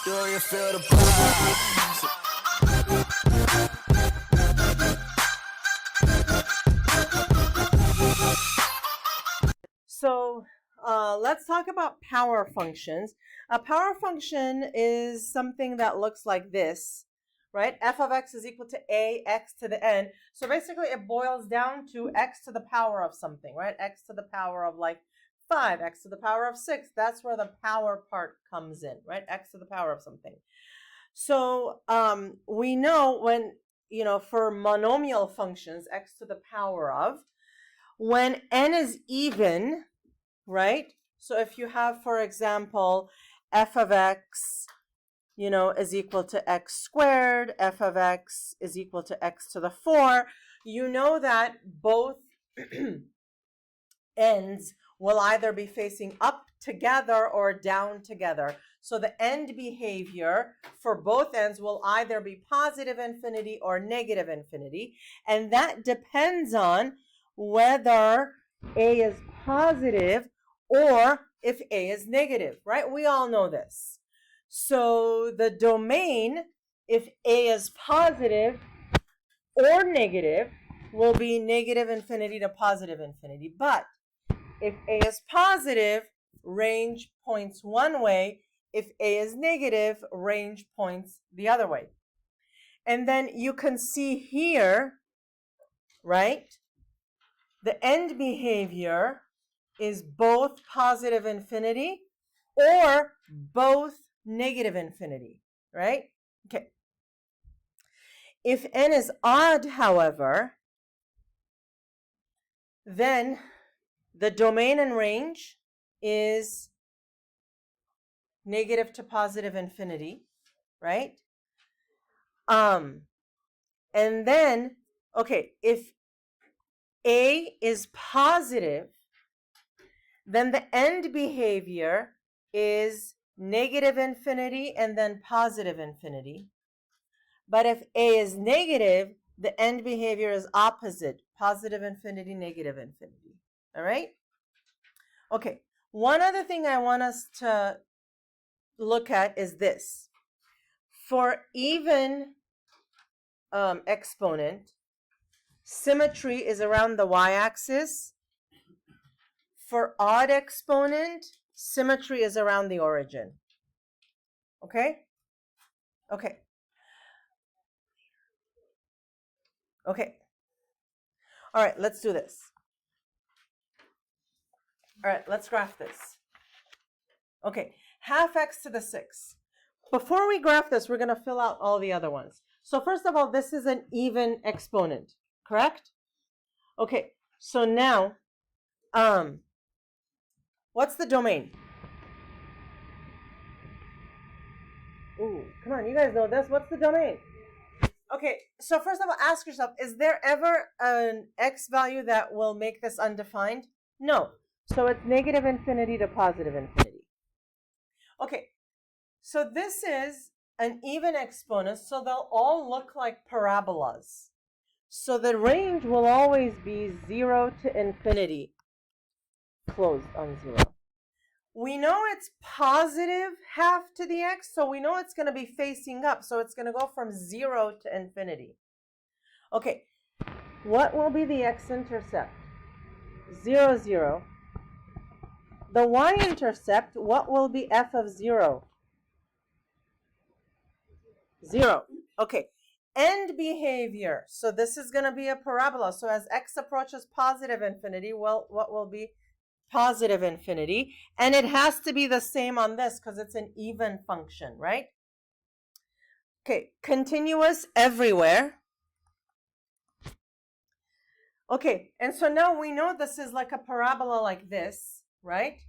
Do you feel the vibes? So let's talk about power functions. A power function is something that looks like this, right? F of x is equal to a x to the n. So basically it boils down to x to the power of something, right? X to the power of like 5, x to the power of 6. That's where the power part comes in, right? X to the power of something. So we know when, for monomial functions, x to the power of, when n is even, right? So if you have, for example, f of x, is equal to x squared, f of x is equal to x to the 4, you know that both ends will either be facing up together or down together. So the end behavior for both ends will either be positive infinity or negative infinity. And that depends on whether a is positive or if a is negative, right? We all know this. So the domain, if a is positive or negative, will be negative infinity to positive infinity. But if a is positive, range points one way. If a is negative, range points the other way. And then you can see here, right? The end behavior is both positive infinity or both negative infinity, right? Okay. If n is odd, however, then the domain and range is negative to positive infinity, right? And then, okay, if a is positive, then the end behavior is negative infinity and then positive infinity. But if a is negative, the end behavior is opposite, positive infinity, negative infinity. All right? Okay, one other thing I want us to look at is this. For even exponent, symmetry is around the y-axis. For odd exponent, symmetry is around the origin. Okay? Okay. Okay. All right, let's do this. All right, let's graph this. Okay, half x to the 6. Before we graph this, we're going to fill out all the other ones. So first of all, this is an even exponent, correct? Okay, so now, what's the domain? Ooh, come on, you guys know this. What's the domain? Okay, so first of all, ask yourself, is there ever an x value that will make this undefined? No. So it's negative infinity to positive infinity. Okay, so this is an even exponent, so they'll all look like parabolas. So the range will always be 0 to infinity, closed on 0. We know it's positive half to the x, so we know it's going to be facing up. So it's going to go from 0 to infinity. Okay, what will be the x-intercept? 0, 0. The y-intercept, what will be f of 0? 0. Okay, end behavior. So this is going to be a parabola. So as x approaches positive infinity, well, what will be positive infinity? And it has to be the same on this because it's an even function, right? Okay, continuous everywhere. Okay, and so now we know this is like a parabola like this, right?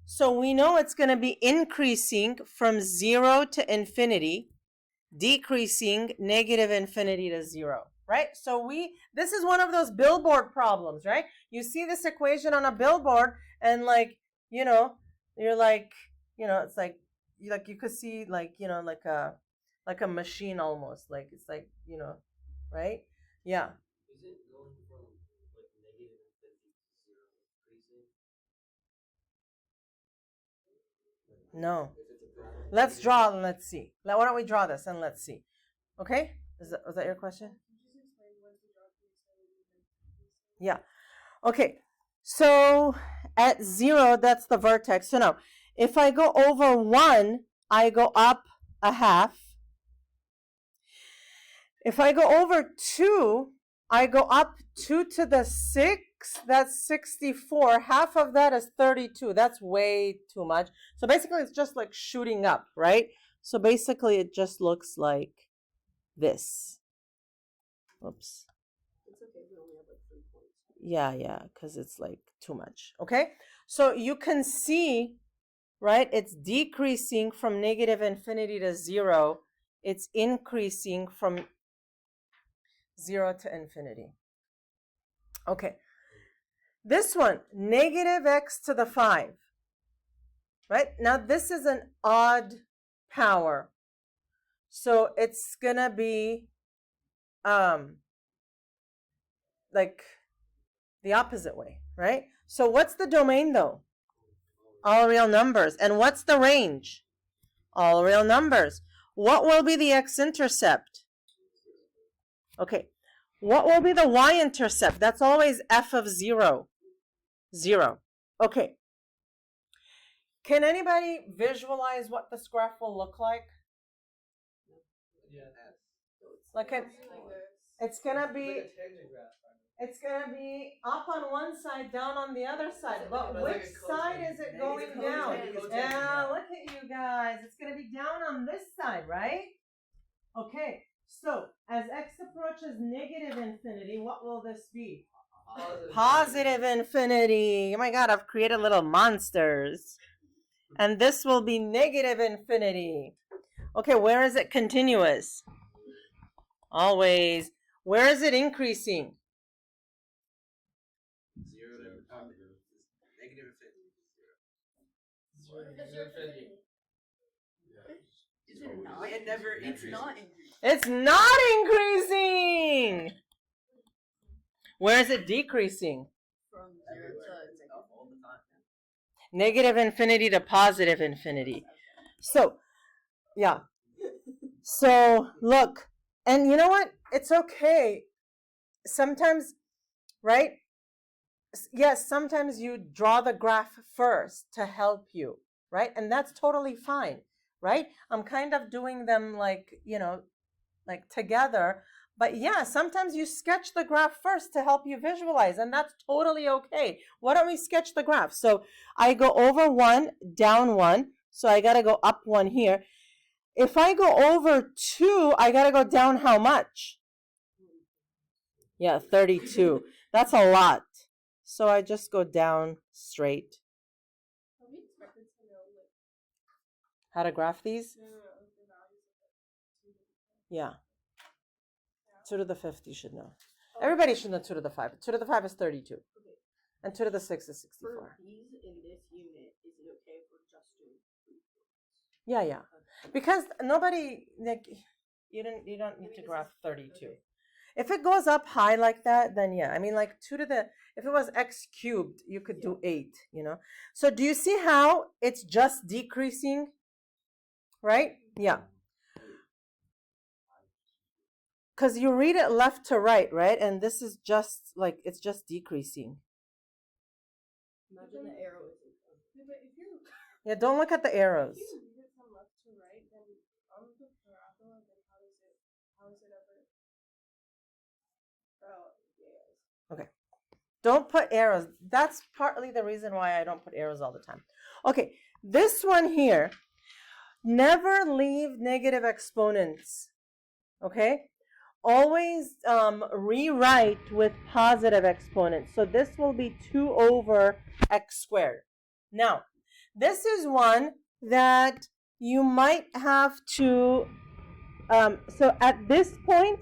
So we know it's going to be increasing from 0 to infinity, decreasing negative infinity to 0, right? So this is one of those billboard problems, right? You see this equation on a billboard and you're like, it's like you could see like a machine almost, like it's like, right? Yeah. Is it going from like negative infinity to 0 increasing? No. If it's a parabola? Let's draw and let's see. Why don't we draw this and let's see? Okay? Was that your question? Yeah. Okay. So at 0, that's the vertex. So now, if I go over 1, I go up a half. If I go over 2, I go up 2 to the 6. That's 64. Half of that is 32. That's way too much. So basically, it's just like shooting up, right? So basically, it just looks like this. Oops. It's okay. We only have like 3 points. Yeah, because it's like too much. Okay? So you can see, right? It's decreasing from negative infinity to 0. It's increasing from 0 to infinity. Okay. This one, negative x to the 5. Right? Now, this is an odd power. So it's going to be like the opposite way, right? So what's the domain, though? All real numbers. And what's the range? All real numbers. What will be the x-intercept? Okay. What will be the y-intercept? That's always f of 0. 0. Okay. Can anybody visualize what this graph will look like? Yeah. Look at, it's gonna be, Like a tangent graph. it's gonna be up on one side, down on the other side. But It's like which a side cotangent. is it It's going a down? cotangent. Yeah, look at you guys. It's gonna be down on this side, right? Okay. So as x approaches negative infinity, what will this be? Positive infinity. Oh my God, I've created little monsters. And this will be negative infinity. Okay, where is it continuous? Always. Where is it increasing? 0 to negative infinity. Infinity. Is it not? It never It's increases. not increasing. It's not increasing. Where is it decreasing? From 0 to All the time. Negative infinity to positive infinity. So, yeah. So, look. And you know what? It's okay. Sometimes, right? Yes, sometimes you draw the graph first to help you, right? And that's totally fine, right? I'm kind of doing them like, like together. But yeah, sometimes you sketch the graph first to help you visualize, and that's totally okay. Why don't we sketch the graph? So I go over 1, down 1. So I got to go up 1 here. If I go over 2, I got to go down how much? Yeah, 32. That's a lot. So I just go down straight. Are we expected to know like How to graph these? the values of it? Yeah. 2 to the 5th you should know. Everybody should know 2 to the 5. 2 to the 5 is 32. Okay. And 2 to the 6 is For 64. these in this unit, is it okay if we're just doing 3 points? Yeah. Because nobody, like, you don't need to graph 32. If it goes up high like that, then yeah. I mean, like if it was x cubed, you could do 8, So do you see how it's just decreasing? Right? Yeah. Because you read it left to right, right? And this is just like, it's just decreasing. Imagine the arrow is But if you Yeah, don't look at the arrows. read it from left to right, then on the parabola, then how is it ever? Oh, yes. Okay. Don't put arrows. That's partly the reason why I don't put arrows all the time. Okay, this one here, never leave negative exponents. Okay? Always rewrite with positive exponents. So this will be 2 over x squared. Now, this is one that you might have to, so at this point,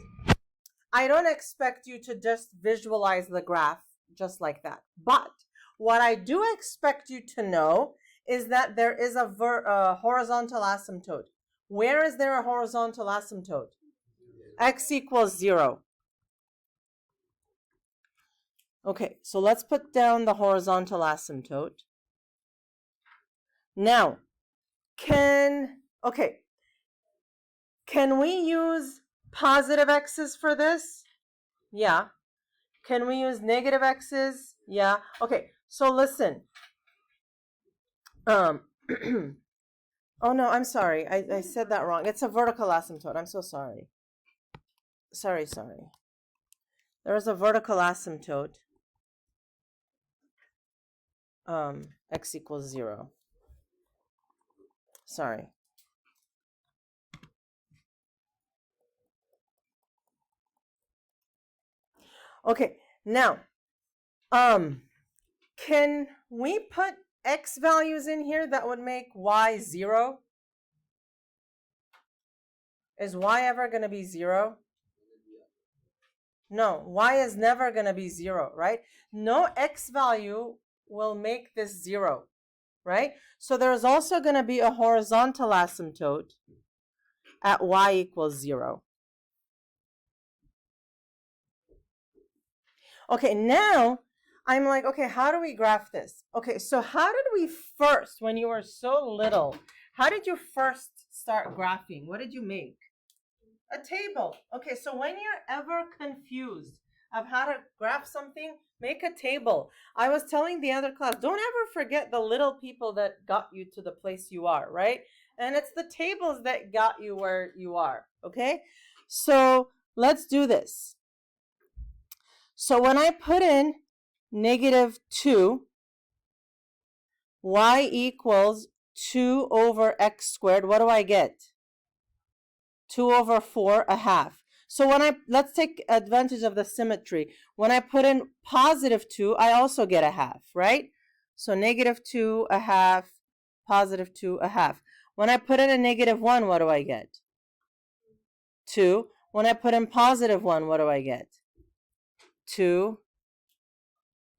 I don't expect you to just visualize the graph just like that. But what I do expect you to know is that there is a horizontal asymptote. Where is there a horizontal asymptote? X equals 0. Okay, so let's put down the horizontal asymptote. Now, Okay. Can we use positive x's for this? Yeah. Can we use negative x's? Yeah. Okay. So listen. Oh no, I'm sorry. I said that wrong. It's a vertical asymptote. I'm so sorry. Sorry. There is a vertical asymptote. X equals 0. Sorry. Okay, now, can we put x values in here that would make y 0? Is y ever going to be 0? No, y is never going to be 0, right? No x value will make this 0, right? So there's also going to be a horizontal asymptote at y equals 0. Okay, now I'm like, okay, how do we graph this? Okay, so how did we first, when you were so little, how did you first start graphing? What did you make? A table. Okay, so when you're ever confused of how to graph something, make a table. I was telling the other class, don't ever forget the little people that got you to the place you are, right? And it's the tables that got you where you are, okay? So let's do this. So when I put in negative 2, y equals 2 over x squared, what do I get? 2 over 4, a half. So let's take advantage of the symmetry. When I put in positive 2, I also get a half, right? So negative 2, a half, positive 2, a half. When I put in a negative 1, what do I get? 2. When I put in positive 1, what do I get? 2.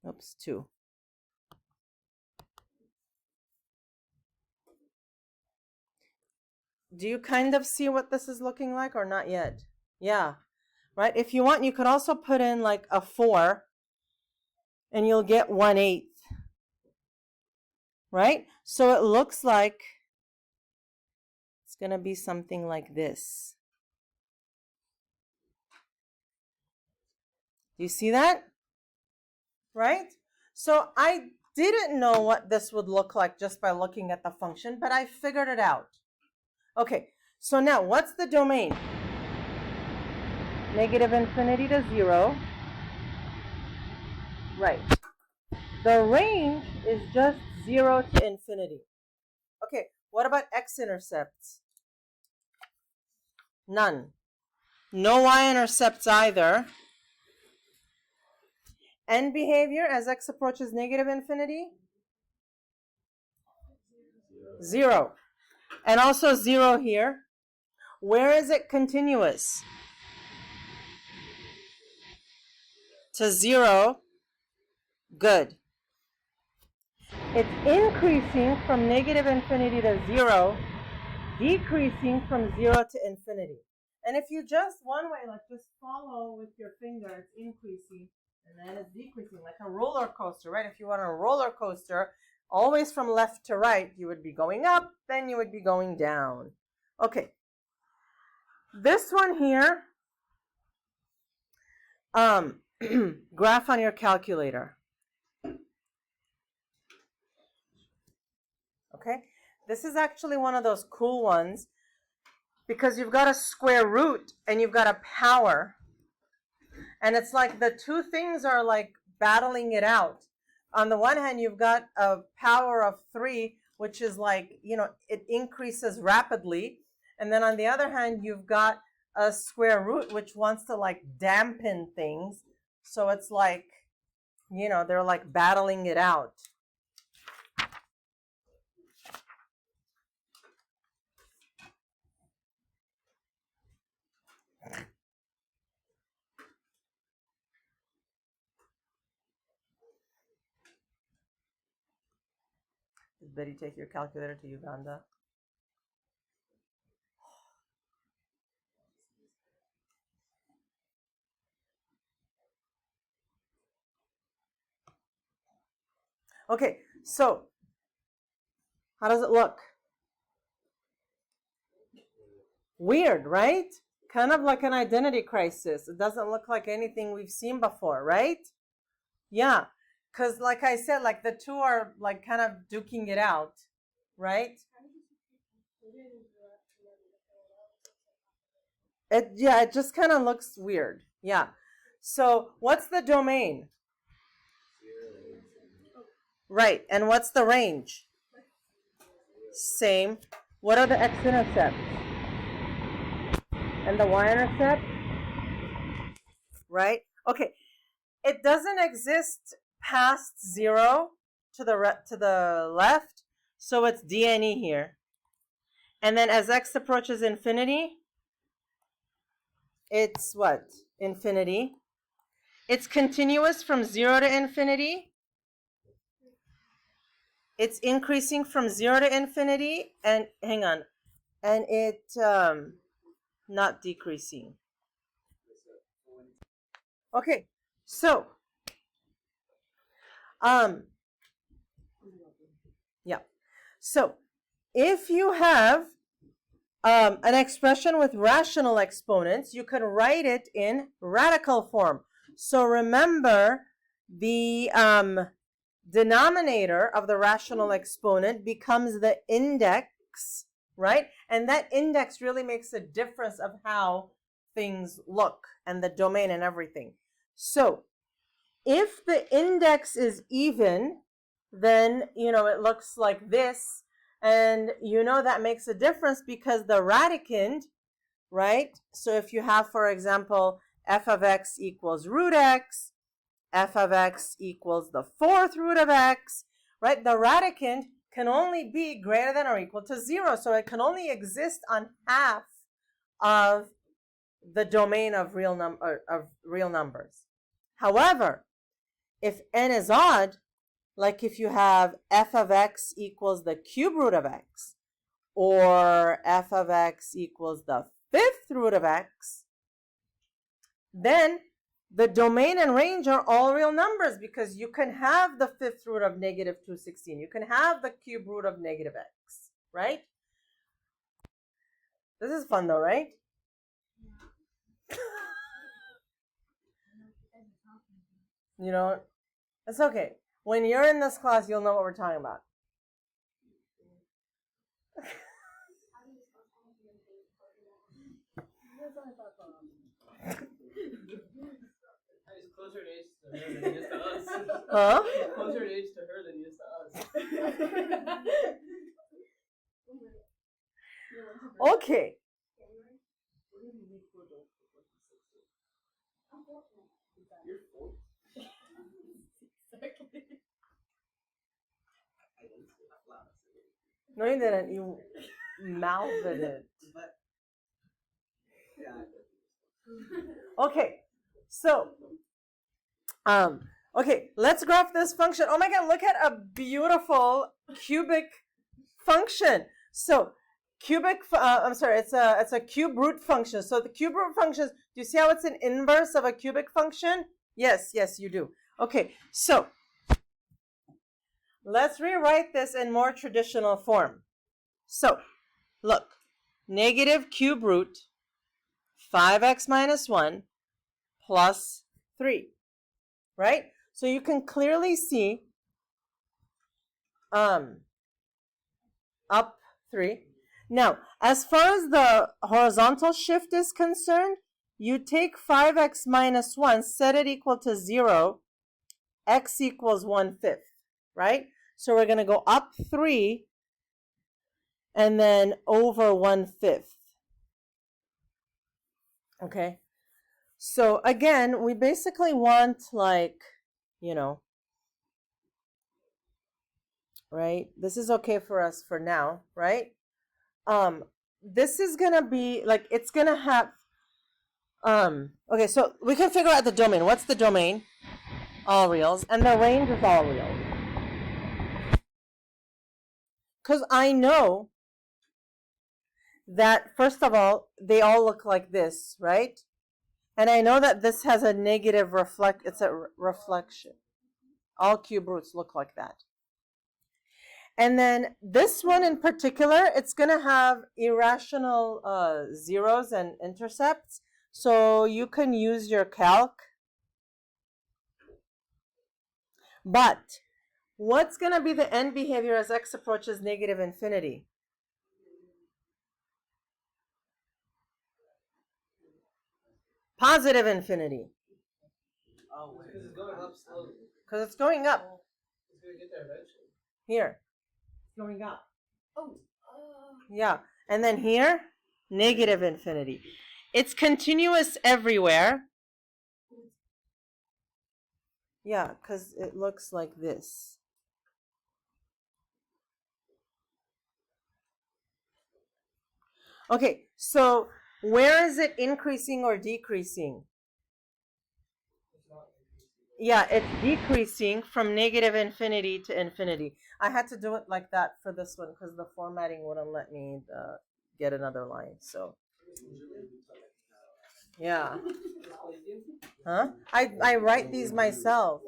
Oops, 2. Do you kind of see what this is looking like or not yet? Yeah, right? If you want, you could also put in like a 4 and you'll get 1/8, right? So it looks like it's going to be something like this. Do you see that? Right? So I didn't know what this would look like just by looking at the function, but I figured it out. Okay, so now what's the domain? Negative infinity to 0. Right. The range is just 0 to infinity. Okay, what about x-intercepts? None. No y-intercepts either. End behavior as x approaches negative infinity? 0. And also 0 here. Where is it continuous? To 0. Good. It's increasing from negative infinity to 0, decreasing from 0 to infinity. And if you just one way, like just follow with your finger, it's increasing, and then it's decreasing, like a roller coaster, right? If you want a roller coaster, always from left to right, you would be going up, then you would be going down. Okay. This one here, graph on your calculator. Okay, this is actually one of those cool ones because you've got a square root and you've got a power, and it's like the two things are like battling it out. On the one hand, you've got a power of 3, which is like, it increases rapidly, and then on the other hand, you've got a square root which wants to like dampen things, so it's like, they're like battling it out. Did Betty take your calculator to Uganda? Okay, so how does it look? Weird, right? Kind of like an identity crisis. It doesn't look like anything we've seen before, right? Yeah, because like I said, like the two are like kind of duking it out, right? It just kind of looks weird. Yeah. So what's the domain? Right. And what's the range? Same. What are the x-intercepts? And the y-intercept? Right? Okay. It doesn't exist past 0 to the left, so it's d and e here. And then as x approaches infinity, it's what? Infinity. It's continuous from 0 to infinity. It's increasing from 0 to infinity, and hang on, and it not decreasing. Okay, so yeah. So if you have an expression with rational exponents, you can write it in radical form. So remember, the denominator of the rational exponent becomes the index, right? And that index really makes a difference of how things look and the domain and everything. So if the index is even, then, it looks like this. And that makes a difference because the radicand, right? So if you have, for example, f of x equals root x, f of x equals the fourth root of x, right? The radicand can only be greater than or equal to 0. So it can only exist on half of the domain of real numbers. However, if n is odd, like if you have f of x equals the cube root of x, or f of x equals the fifth root of x, then the domain and range are all real numbers, because you can have the fifth root of negative 216. You can have the cube root of negative x, right? This is fun though, right? It's okay. When you're in this class, you'll know what we're talking about. He's closer in age to her than he is to us. Huh? He's closer in age to her than he is to us. Okay. You're 4. No, you didn't. You mouthed it. But yeah. Okay. So, okay, let's graph this function. Oh my God, look at a beautiful cubic function. So, it's a cube root function. So the cube root functions, do you see how it's an inverse of a cubic function? Yes, you do. Okay, so let's rewrite this in more traditional form. So, look, negative cube root 5x minus 1 plus 3, right? So you can clearly see up 3. Now, as far as the horizontal shift is concerned, you take 5x minus 1, set it equal to 0, x equals 1/5, right? So we're going to go up 3 and then over 1/5. Okay? So again, we basically want right? This is okay for us for now, right? This is going to be it's going to have okay, so we can figure out the domain. What's the domain? All reals. And the range is all reals. Because I know that, first of all, they all look like this, right? And I know that this has a negative it's a reflection. All cube roots look like that. And then this one in particular, it's going to have irrational zeros and intercepts. So you can use your calc. But what's going to be the end behavior as x approaches negative infinity? Positive infinity. Oh, because it's going up slowly. Because it's going up. It's going to get there eventually. Here. It's going up. Oh. Yeah. And then here, negative infinity. It's continuous everywhere. Yeah, because it looks like this. Okay, so where is it increasing or decreasing? Yeah, it's decreasing from negative infinity to infinity. I had to do it like that for this one because the formatting wouldn't let me get another line. So, yeah. Huh? I write these myself.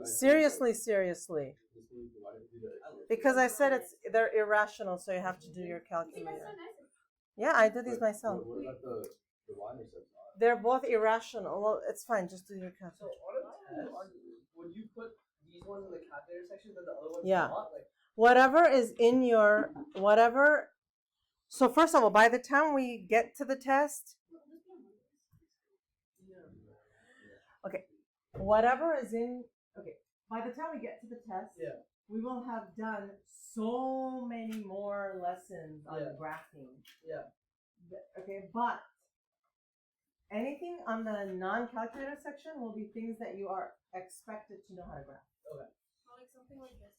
Seriously. Because I said they're irrational, so you have to do your calculator. Yeah, I do these myself. What about the Y intercepts? They're both irrational. Well, it's fine. Just do your So calculator. on a test, when you put these ones in the calculator section, then the other ones Yeah. not, like, Whatever is in your whatever. So first of all, by the time we get to the test, okay, whatever is in. Okay, by the time we get to the test, yeah. we will have done so many more lessons on Yeah. graphing. Yeah. Okay, but anything on the non-calculator section will be things that you are expected to know how to graph. Okay. Like something like this.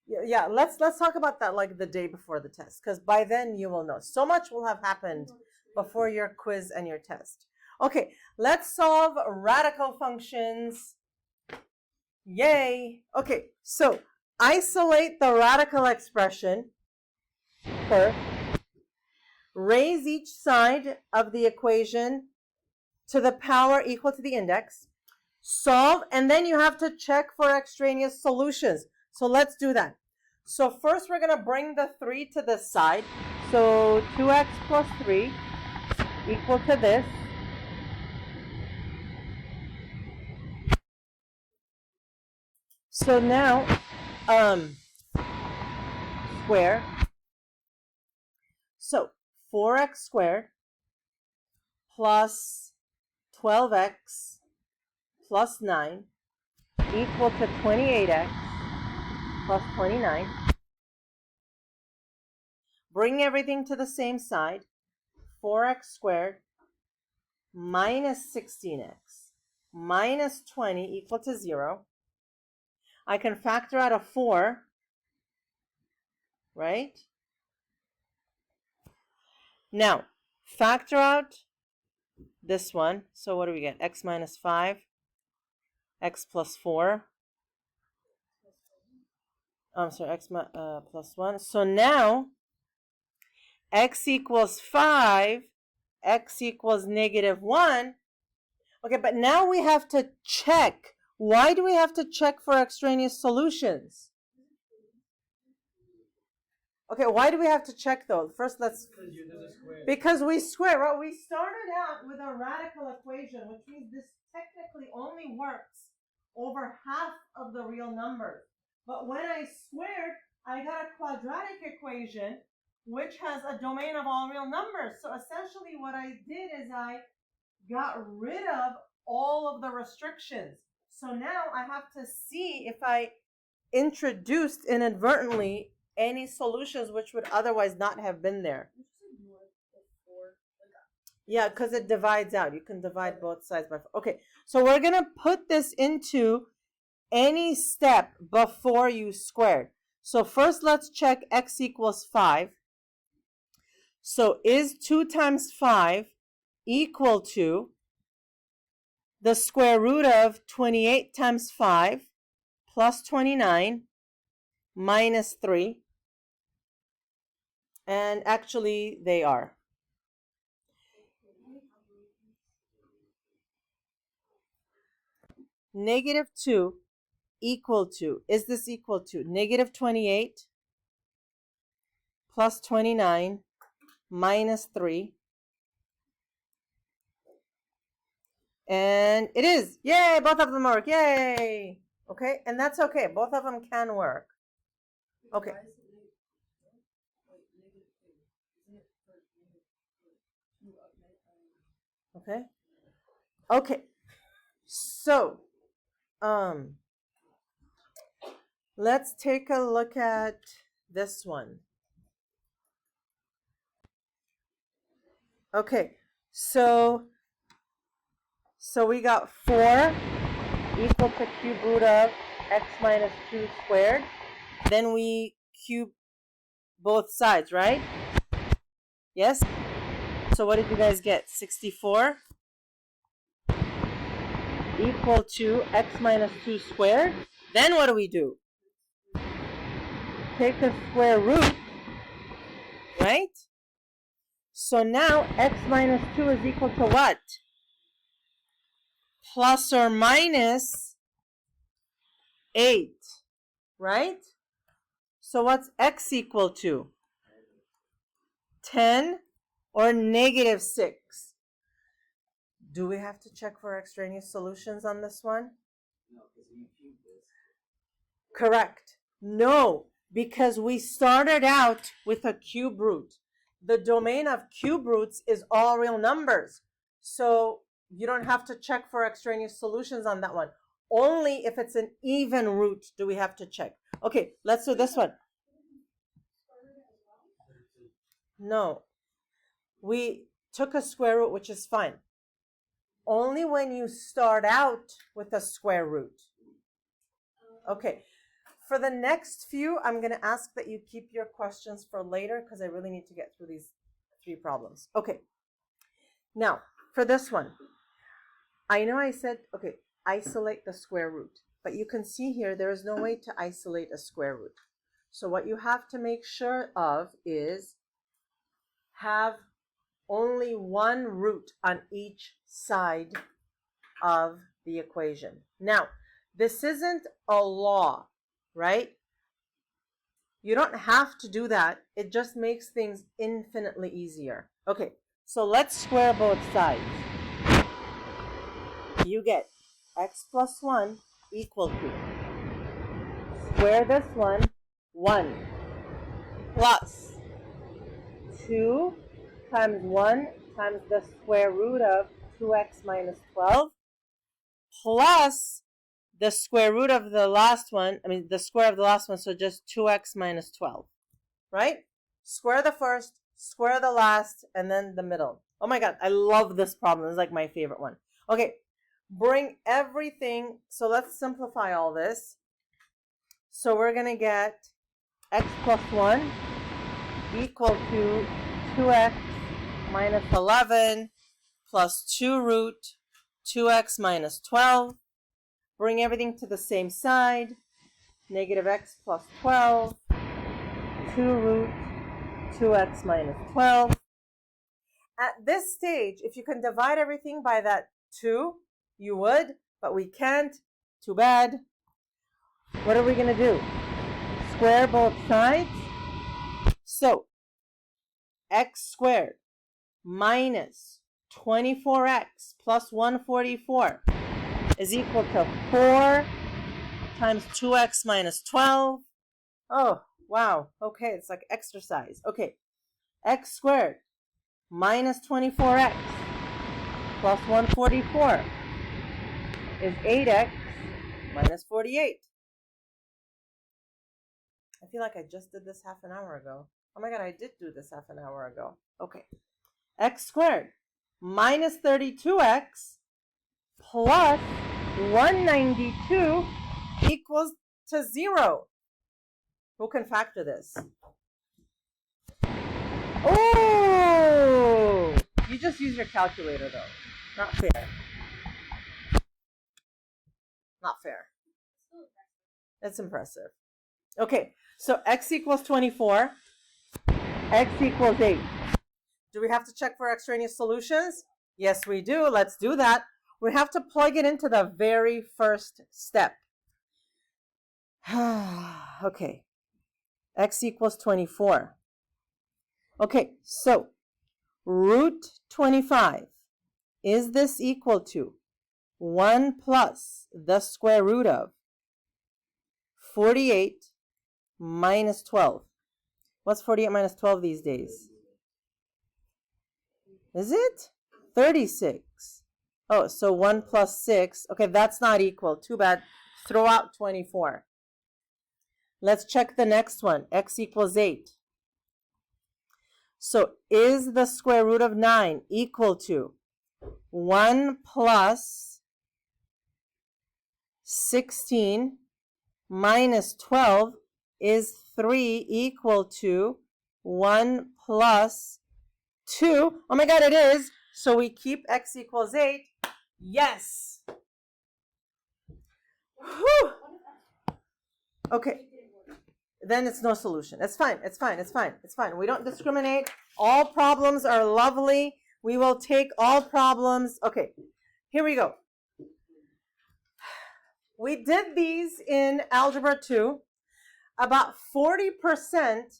Yeah, let's talk about that like the day before the test, because by then you will know. So much will have happened before your quiz and your test. Okay, let's solve radical functions. Yay! Okay, so isolate the radical expression first. Raise each side of the equation to the power equal to the index. Solve, and then you have to check for extraneous solutions. So let's do that. So first we're going to bring the 3 to this side. So 2x plus 3 equal to this. So now, square. So 4x squared plus 12x plus 9 equal to 28x plus 29. Bring everything to the same side. 4x squared minus 16x minus 20 equal to 0. I can factor out a 4, right? Now, factor out this one. So what do we get? X minus 5, x plus 4. I'm sorry, x plus 1. So now, x equals 5, x equals negative 1. Okay, but now we have to check. Why do we have to check for extraneous solutions? Okay, why do we have to check though? First, let's... Because we square, right? We started out with a radical equation, which means this technically only works over half of the real numbers. But when I squared, I got a quadratic equation, which has a domain of all real numbers. So essentially what I did is I got rid of all of the restrictions. So now I have to see if I introduced inadvertently any solutions which would otherwise not have been there. Yeah, because it divides out. You can divide both sides by 4. Okay, so we're going to put this into any step before you squared. So first let's check x equals 5. So is 2 times 5 equal to the square root of 28 times 5 plus 29 minus 3? And actually they are. Negative 2 equal to, is this equal to negative 28 plus 29 minus 3. And it is. Yay, both of them work. Yay. Okay, and that's okay. Both of them can work. Okay. Why is it negative 2? Isn't it for negative 2 up negative? Okay. Okay. So, let's take a look at this one. Okay. So we got 4 equal to cube root of x minus 2 squared. Then we cube both sides, right? Yes? So what did you guys get? 64 equal to x minus 2 squared. Then what do? Take the square root, right? So now x minus 2 is equal to what? Plus or minus 8, right? So what's x equal to? 10 or negative 6? Do we have to check for extraneous solutions on this one? No, because you cubed this. Correct. No, because we started out with a cube root. The domain of cube roots is all real numbers. So you don't have to check for extraneous solutions on that one. Only if it's an even root do we have to check. Okay, let's do this one. No, we took a square root, which is fine. Only when you start out with a square root. Okay, for the next few, I'm going to ask that you keep your questions for later because I really need to get through these 3 problems. Okay, now for this one, I know I said, okay, isolate the square root, but you can see here there is no way to isolate a square root. So what you have to make sure of is have only one root on each side of the equation. Now, this isn't a law, right? You don't have to do that. It just makes things infinitely easier. Okay, so let's square both sides. You get x plus 1 equal to, square this one, 1, plus 2 times 1 times the square root of 2x minus 12, plus the square root of the last one, the square of the last one, so just 2x minus 12, right? Square the first, square the last, and then the middle. Oh my God, I love this problem. This is like my favorite one. Okay, bring everything, so let's simplify all this. So we're going to get x plus 1 equal to 2x minus 11 plus 2 root 2x minus 12. Bring everything to the same side. Negative x plus 12, 2 root 2x minus 12. At this stage, if you can divide everything by that 2, you would, but we can't. Too bad. What are we going to do? Square both sides. So, x squared minus 24x plus 144 is equal to 4 times 2x minus 12. Oh, wow. Okay, it's like exercise. Okay, x squared minus 24x plus 144 is 8x minus 48. I feel like I just did this half an hour ago. Oh my God, I did do this half an hour ago. Okay. X squared minus 32x plus 192 equals to 0. Who can factor this? Oh! You just use your calculator though. Not fair. Not fair. It's impressive. Okay, so x equals 24. X equals 8. Do we have to check for extraneous solutions? Yes, we do. Let's do that. We have to plug it into the very first step. Okay. X equals 24. Okay, so root 25, is this equal to 1 plus the square root of 48 minus 12? What's 48 minus 12 these days? Is it? 36. Oh, so 1 plus 6. Okay, that's not equal. Too bad. Throw out 24. Let's check the next one. X equals 8. So is the square root of 9 equal to 1 plus 16 minus 12? Is 3 equal to 1 plus 2? Oh my God, it is. So we keep x equals 8. Yes. Whew. Okay. Then it's no solution. It's fine. It's fine. It's fine. It's fine. We don't discriminate. All problems are lovely. We will take all problems. Okay. Here we go. We did these in Algebra 2. About 40%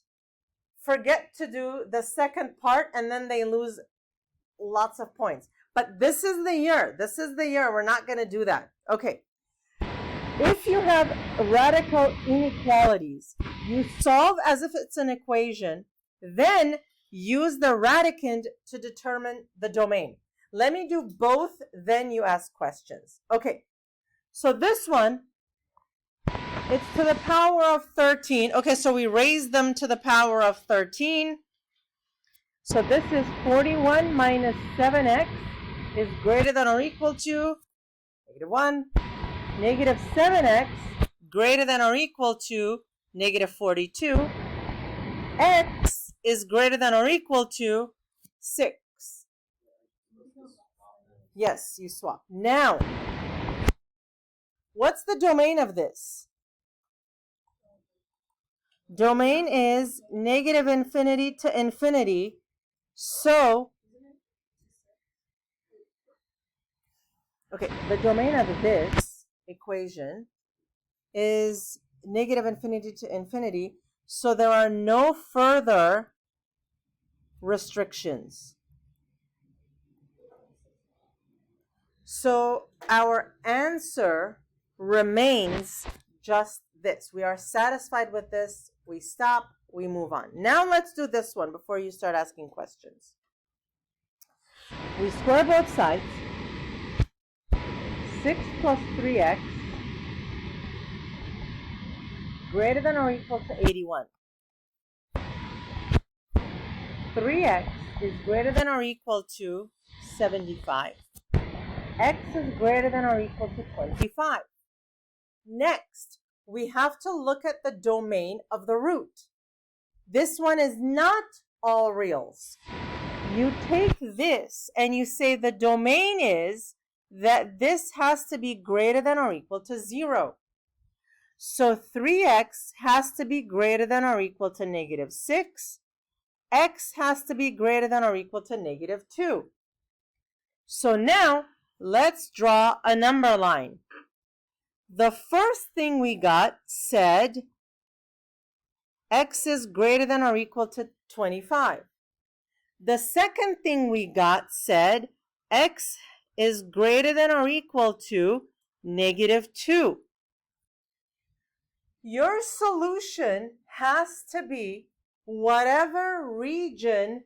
forget to do the second part and then they lose lots of points. But this is the year. This is the year. We're not going to do that. Okay. If you have radical inequalities, you solve as if it's an equation, then use the radicand to determine the domain. Let me do both, then you ask questions. Okay. So this one, it's to the power of 13. Okay, so we raise them to the power of 13. So this is 41 minus 7x is greater than or equal to -1. Negative 7x greater than or equal to negative 42. X is greater than or equal to 6. Yes, you swap. Now, what's the domain of this? Domain is negative infinity to infinity. So, okay, the domain of this equation is negative infinity to infinity. So there are no further restrictions. So our answer remains just this. We are satisfied with this. We stop. We move on. Now let's do this one before you start asking questions. We square both sides. 6 plus 3x greater than or equal to 81. 3x is greater than or equal to 75. X is greater than or equal to 25. Next, we have to look at the domain of the root. This one is not all reals. You take this and you say the domain is that this has to be greater than or equal to 0. So 3x has to be greater than or equal to negative 6. X has to be greater than or equal to negative 2. So now, let's draw a number line. The first thing we got said x is greater than or equal to 25. The second thing we got said x is greater than or equal to negative 2. Your solution has to be whatever region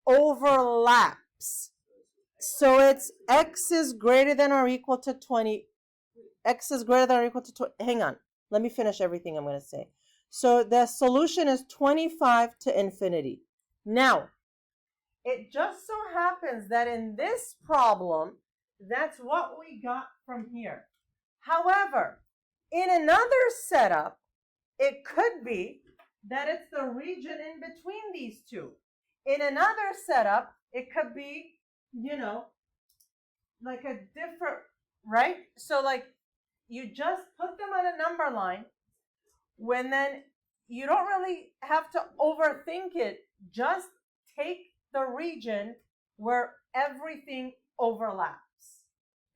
overlaps. So it's x is greater than or equal to 20. X is greater than or equal to 20. Hang on. Let me finish everything I'm going to say. So the solution is 25 to infinity. Now, it just so happens that in this problem, that's what we got from here. However, in another setup, it could be that it's the region in between these two. In another setup, it could be, like a different, right? So like you just put them on a number line when then you don't really have to overthink it. Just take the region where everything overlaps.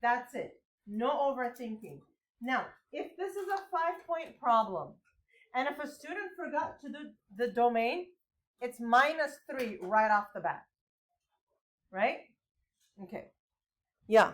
That's it. No overthinking. Now, if this is a 5-point problem, and if a student forgot to do the domain, it's -3 right off the bat. Right? Okay. Yeah.